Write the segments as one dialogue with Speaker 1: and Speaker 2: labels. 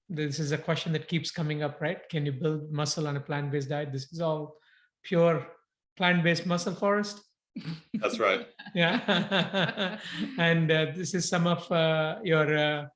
Speaker 1: this is a question that keeps coming up, right? Can you build muscle on a plant-based diet? This is all pure plant-based muscle, Forest.
Speaker 2: That's right.
Speaker 1: Yeah. And this is some of your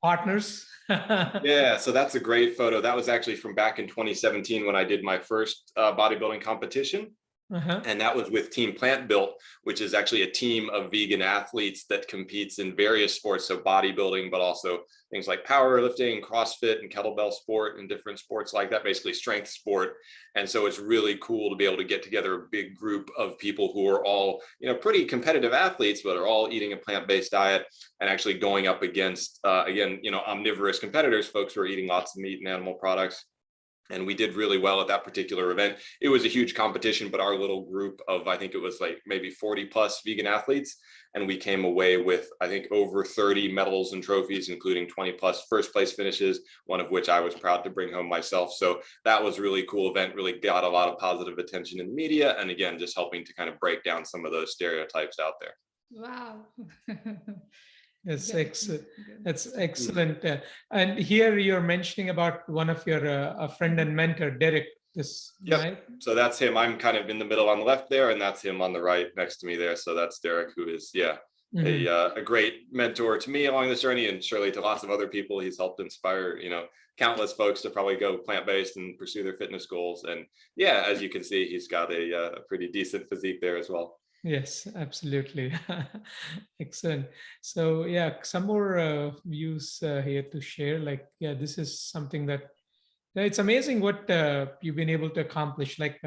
Speaker 1: partners.
Speaker 2: Yeah, so that's a great photo. That was actually from back in 2017 when I did my first bodybuilding competition.
Speaker 1: Uh-huh.
Speaker 2: And that was with Team Plant Built, which is actually a team of vegan athletes that competes in various sports. So bodybuilding, but also things like powerlifting, CrossFit, and kettlebell sport, and different sports like that, basically strength sport. And so it's really cool to be able to get together a big group of people who are all, pretty competitive athletes, but are all eating a plant-based diet and actually going up against, again, omnivorous competitors, folks who are eating lots of meat and animal products. And we did really well at that particular event. It was a huge competition, but our little group of, I think it was like maybe 40 plus vegan athletes. And we came away with, I think, over 30 medals and trophies, including 20 plus first place finishes, one of which I was proud to bring home myself. So that was a really cool event, really got a lot of positive attention in the media. And again, just helping to kind of break down some of those stereotypes out there.
Speaker 3: Wow.
Speaker 1: That's
Speaker 3: Good,
Speaker 1: excellent.
Speaker 3: good.
Speaker 1: That's excellent. And here you're mentioning about one of your a friend and mentor, Derek. This,
Speaker 2: Yep.
Speaker 1: right?
Speaker 2: So that's him. I'm kind of in the middle on the left there, and that's him on the right next to me there. So that's Derek, who is, a great mentor to me along this journey, and surely to lots of other people. He's helped inspire, countless folks to probably go plant-based and pursue their fitness goals. And yeah, as you can see, he's got a pretty decent physique there as well.
Speaker 1: Yes, absolutely. Excellent. So yeah, some more views here to share. Like, yeah, this is something that it's amazing what you've been able to accomplish. Like,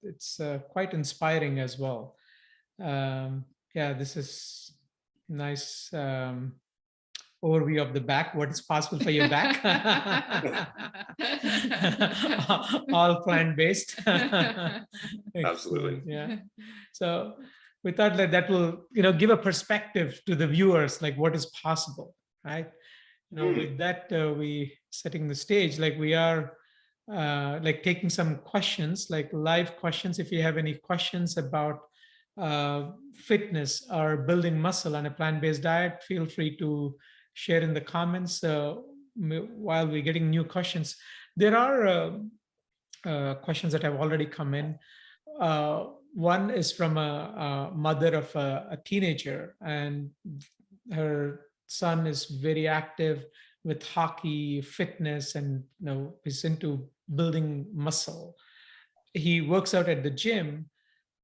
Speaker 1: it's quite inspiring as well. Yeah, this is nice overview of the back. What is possible for your back? All plant-based.
Speaker 2: Absolutely.
Speaker 1: Yeah. So we thought that will, give a perspective to the viewers, like what is possible, right? With that, we setting the stage, like we are like taking some questions, like live questions. If you have any questions about fitness or building muscle on a plant-based diet, feel free to share in the comments while we're getting new questions. There are questions that have already come in. One is from a mother of a teenager, and her son is very active with hockey, fitness, and is into building muscle. He works out at the gym,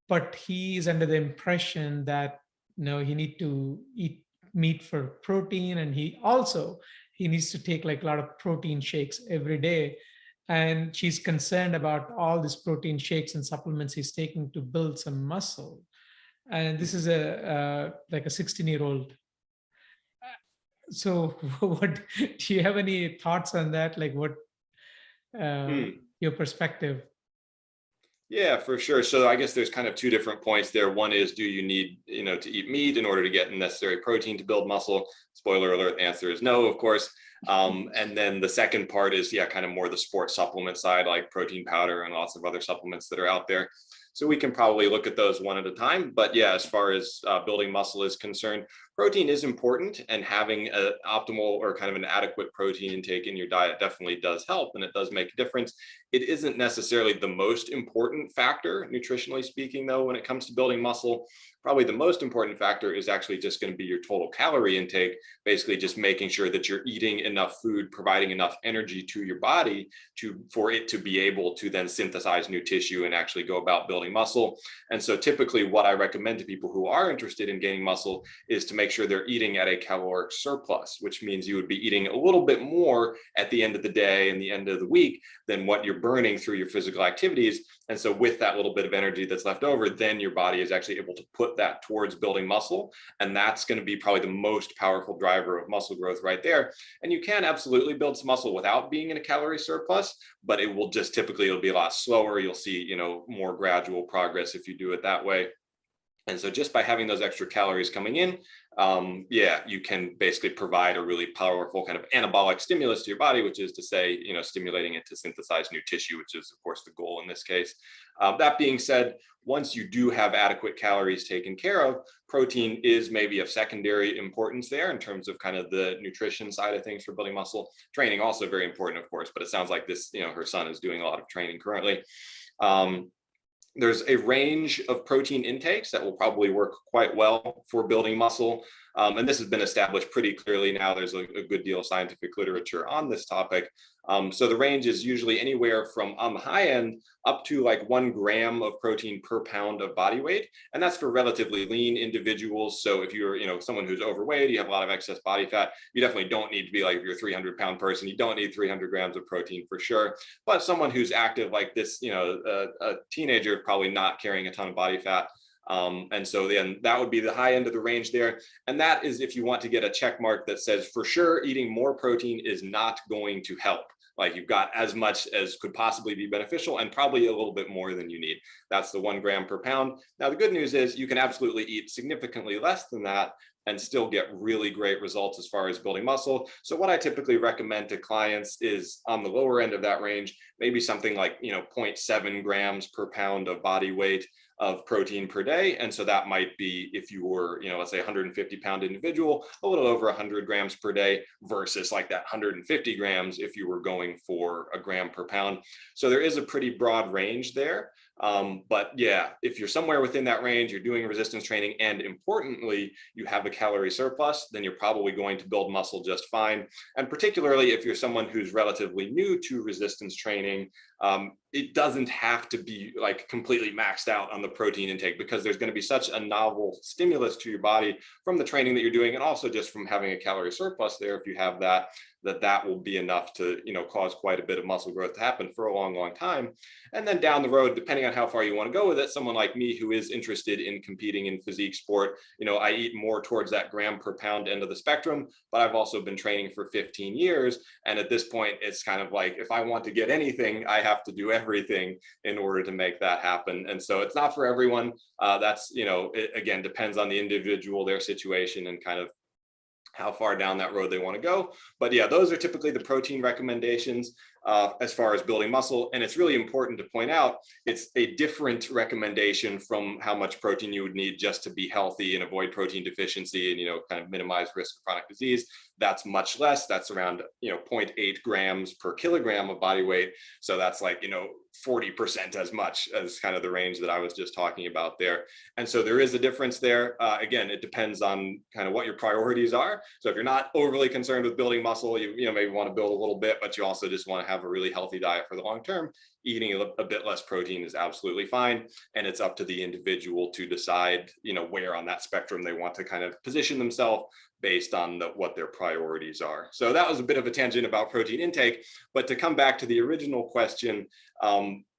Speaker 1: but he is under the impression that he need to eat meat for protein, and he needs to take like a lot of protein shakes every day. And she's concerned about all these protein shakes and supplements he's taking to build some muscle. And this is like a 16-year-old. So what do you have any thoughts on that? Like what your perspective?
Speaker 2: Yeah, for sure. So I guess there's kind of two different points there. One is, do you need, to eat meat in order to get necessary protein to build muscle? Spoiler alert, the answer is no, of course. And then the second part is, kind of more the sports supplement side, like protein powder and lots of other supplements that are out there. So we can probably look at those one at a time. But yeah, as far as building muscle is concerned, protein is important, and having an optimal or kind of an adequate protein intake in your diet definitely does help, and it does make a difference. It isn't necessarily the most important factor, nutritionally speaking, though, when it comes to building muscle. Probably the most important factor is actually just going to be your total calorie intake, basically just making sure that you're eating enough food, providing enough energy to your body for it to be able to then synthesize new tissue and actually go about building muscle. And so typically what I recommend to people who are interested in gaining muscle is to make sure they're eating at a caloric surplus, which means you would be eating a little bit more at the end of the day and the end of the week than what you're burning through your physical activities. And so with that little bit of energy that's left over, then your body is actually able to put that towards building muscle. And that's going to be probably the most powerful driver of muscle growth right there. And you can absolutely build some muscle without being in a calorie surplus, but it will just typically, it'll be a lot slower. You'll see, more gradual progress if you do it that way. And so just by having those extra calories coming in, yeah, you can basically provide a really powerful kind of anabolic stimulus to your body, which is to say, stimulating it to synthesize new tissue, which is of course the goal in this case. That being said, once you do have adequate calories taken care of, protein is maybe of secondary importance there in terms of kind of the nutrition side of things for building muscle. Training also very important, of course, but it sounds like this, her son is doing a lot of training currently. There's a range of protein intakes that will probably work quite well for building muscle. And this has been established pretty clearly now. There's a good deal of scientific literature on this topic. So the range is usually anywhere from, on the high end, up to like 1 gram of protein per pound of body weight. And that's for relatively lean individuals. So if you're, someone who's overweight, you have a lot of excess body fat, you definitely don't need to be like, if you're a 300-pound person, you don't need 300 grams of protein for sure. But someone who's active like this, a teenager, probably not carrying a ton of body fat. And so then that would be the high end of the range there. And that is if you want to get a check mark that says for sure eating more protein is not going to help. Like you've got as much as could possibly be beneficial and probably a little bit more than you need. That's the 1 gram per pound. Now, the good news is you can absolutely eat significantly less than that and still get really great results as far as building muscle. So what I typically recommend to clients is on the lower end of that range, maybe something like, 0.7 grams per pound of body weight of protein per day. And so that might be if you were, let's say 150-pound individual, a little over 100 grams per day versus like that 150 grams if you were going for a gram per pound. So there is a pretty broad range there. But yeah, if you're somewhere within that range, you're doing resistance training, and importantly, you have a calorie surplus, then you're probably going to build muscle just fine. And particularly if you're someone who's relatively new to resistance training, it doesn't have to be like completely maxed out on the protein intake, because there's going to be such a novel stimulus to your body from the training that you're doing, and also just from having a calorie surplus there, if you have that will be enough to, cause quite a bit of muscle growth to happen for a long, long time. And then down the road, depending on how far you want to go with it, someone like me who is interested in competing in physique sport, I eat more towards that gram per pound end of the spectrum, but I've also been training for 15 years. And at this point, it's kind of like, if I want to get anything, I have to do everything in order to make that happen. And so it's not for everyone. That's, it again depends on the individual, their situation, and kind of how far down that road they want to go. But yeah, those are typically the protein recommendations as far as building muscle. And it's really important to point out, it's a different recommendation from how much protein you would need just to be healthy and avoid protein deficiency and, kind of minimize risk of chronic disease. That's much less. That's around, 0.8 grams per kilogram of body weight. So that's like, 40% as much as kind of the range that I was just talking about there. And so there is a difference there. Again, it depends on kind of what your priorities are. So if you're not overly concerned with building muscle, you maybe want to build a little bit, but you also just want to have a really healthy diet for the long term, eating a bit less protein is absolutely fine. And it's up to the individual to decide, where on that spectrum they want to kind of position themselves based on what their priorities are. So that was a bit of a tangent about protein intake, but to come back to the original question,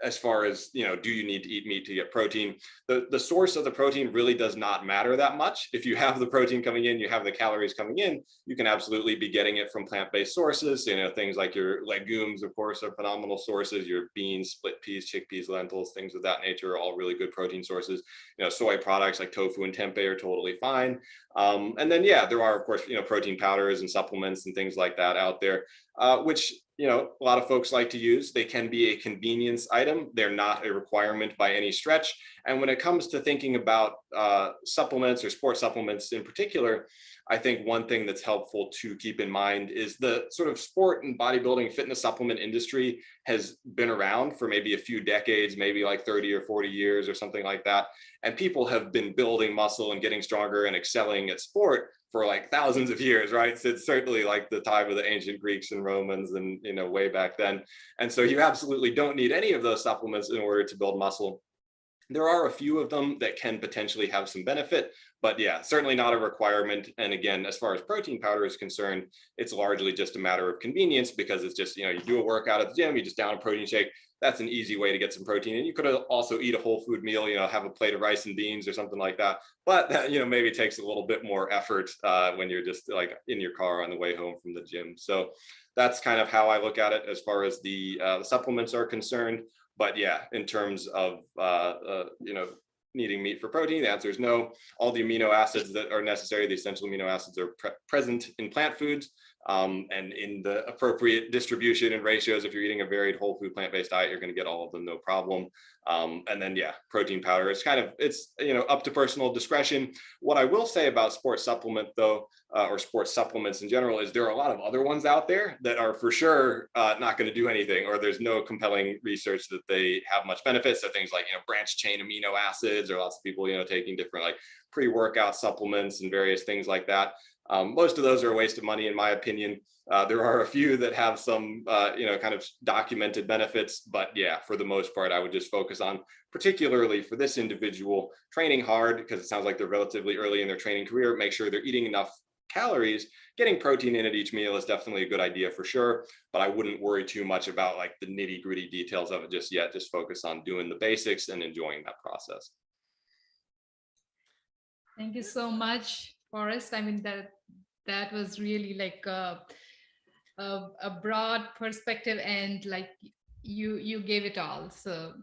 Speaker 2: as far as, do you need to eat meat to get protein? The source of the protein really does not matter that much. If you have the protein coming in, you have the calories coming in, you can absolutely be getting it from plant-based sources. Things like your legumes, of course, are phenomenal sources. Your beans, split peas, chickpeas, lentils, things of that nature are all really good protein sources. Soy products like tofu and tempeh are totally fine. And then, yeah, there are, of course, protein powders and supplements and things like that out there, which, a lot of folks like to use. They can be a convenience item. They're not a requirement by any stretch. And when it comes to thinking about supplements or sports supplements in particular, I think one thing that's helpful to keep in mind is the sort of sport and bodybuilding fitness supplement industry has been around for maybe a few decades, maybe like 30 or 40 years or something like that. And people have been building muscle and getting stronger and excelling at sport for like thousands of years, right? So it's certainly like the time of the ancient Greeks and Romans and, way back then. And so you absolutely don't need any of those supplements in order to build muscle. There are a few of them that can potentially have some benefit, but yeah, certainly not a requirement. And again, as far as protein powder is concerned, it's largely just a matter of convenience, because it's just, you do a workout at the gym, you just down a protein shake. That's an easy way to get some protein. And you could also eat a whole food meal, have a plate of rice and beans or something like that. But that, maybe takes a little bit more effort when you're just like in your car on the way home from the gym. So that's kind of how I look at it as far as the supplements are concerned. But yeah, in terms of, needing meat for protein? The answer is no. All the amino acids that are necessary, the essential amino acids, are present in plant foods, and in the appropriate distribution and ratios. If you're eating a varied whole food plant-based diet, you're going to get all of them, no problem. And then protein powder, it's up to personal discretion. What I will say about sports supplement though, or sports supplements in general, is there are a lot of other ones out there that are for sure not going to do anything, or there's no compelling research that they have much benefit. So things like branched chain amino acids, or lots of people taking different like pre-workout supplements and various things like that. Most of those are a waste of money, in my opinion. There are a few that have some, kind of documented benefits, but for the most part, I would just focus on, particularly for this individual, training hard, because it sounds like they're relatively early in their training career. Make sure they're eating enough calories. Getting protein in at each meal is definitely a good idea for sure, but I wouldn't worry too much about like the nitty gritty details of it just yet. Just focus on doing the basics and enjoying that process.
Speaker 3: Thank you so much, Forrest. I mean, that was really like a broad perspective, and like you gave it all.
Speaker 1: So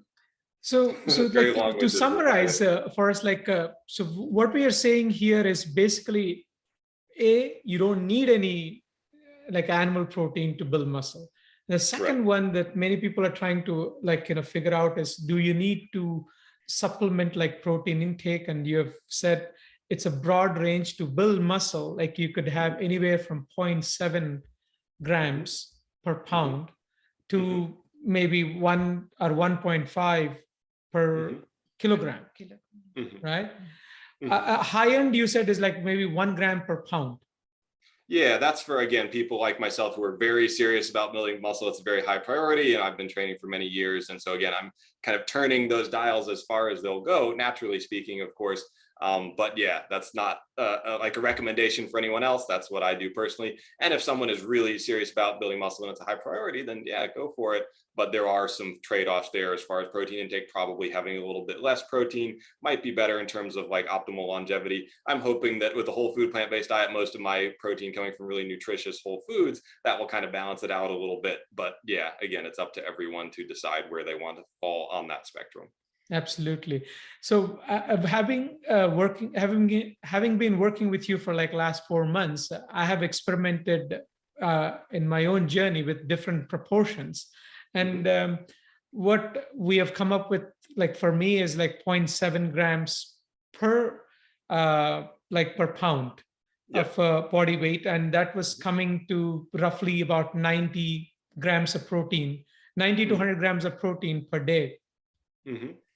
Speaker 1: like, to summarize, Forrest, like, so what we are saying here is basically, you don't need any like animal protein to build muscle. The second one that many people are trying to figure out is, do you need to supplement like protein intake? And you have said it's a broad range to build muscle. Like you could have anywhere from 0.7 grams per pound to maybe 1 or 1.5 per kilogram, right? High end, you said, is like maybe 1 gram per pound.
Speaker 2: Yeah, that's for, again, people like myself who are very serious about building muscle. It's a very high priority, and I've been training for many years. And so again, I'm kind of turning those dials as far as they'll go, naturally speaking, of course. But that's not like a recommendation for anyone else. That's what I do personally. And if someone is really serious about building muscle and it's a high priority, then go for it. But there are some trade-offs there as far as protein intake. Probably having a little bit less protein might be better in terms of like optimal longevity. I'm hoping that with a whole food plant-based diet, most of my protein coming from really nutritious whole foods, that will kind of balance it out a little bit. But again, it's up to everyone to decide where they want to fall on that spectrum.
Speaker 1: Absolutely. So having been working with you for like last 4 months, I have experimented in my own journey with different proportions. And what we have come up with, like for me, is like 0.7 grams per pound of body weight. And that was coming to roughly about 90 grams of protein, 90 to 100 grams of protein per day.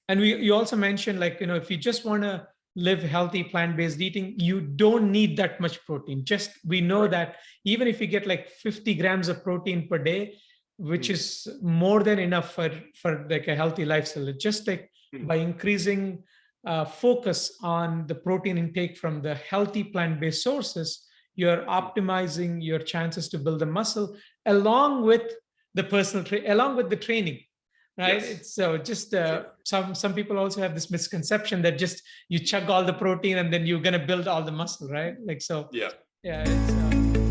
Speaker 1: And you also mentioned, like, if you just want to live healthy plant-based eating, you don't need that much protein. We know that even if you get like 50 grams of protein per day, which is more than enough for like a healthy lifestyle, just like by increasing focus on the protein intake from the healthy plant-based sources, you're optimizing your chances to build the muscle along with the along with the training. Right. It's so just some people also have this misconception that just you chug all the protein and then you're going to build all the muscle. Right. Like, so. Yeah. It's,